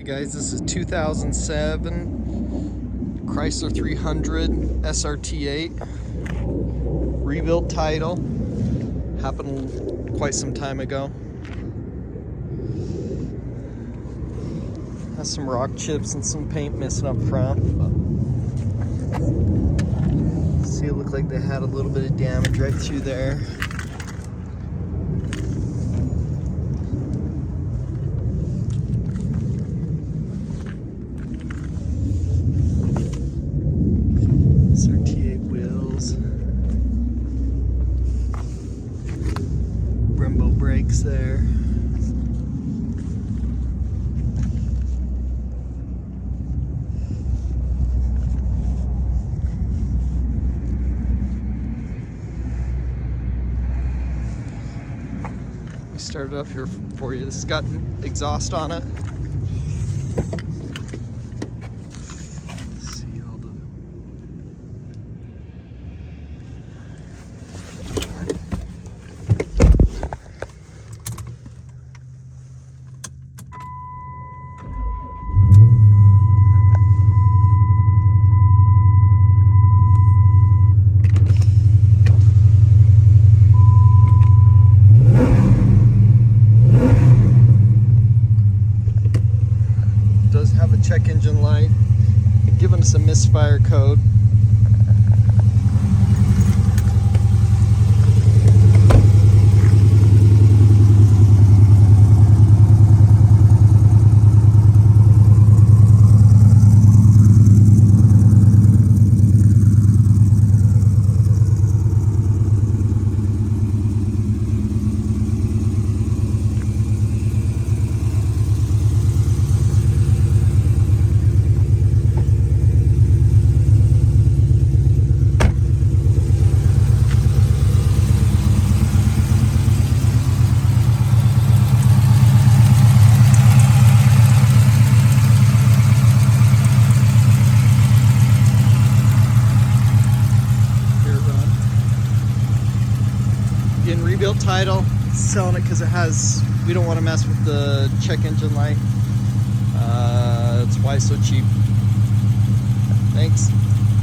Hey guys, this is 2007 Chrysler 300 SRT-8 rebuild title. Happened quite some time ago. Has some rock chips and some paint missing up front. See, it looked like they had a little bit of damage right through there. SRT-8 wheels, Brembo brakes there. We started up here for you. This has got exhaust on it. Does have a check engine light, giving us a misfire code. Again, rebuilt title, selling it because we don't want to mess with the check engine light. That's why it's so cheap. Thanks.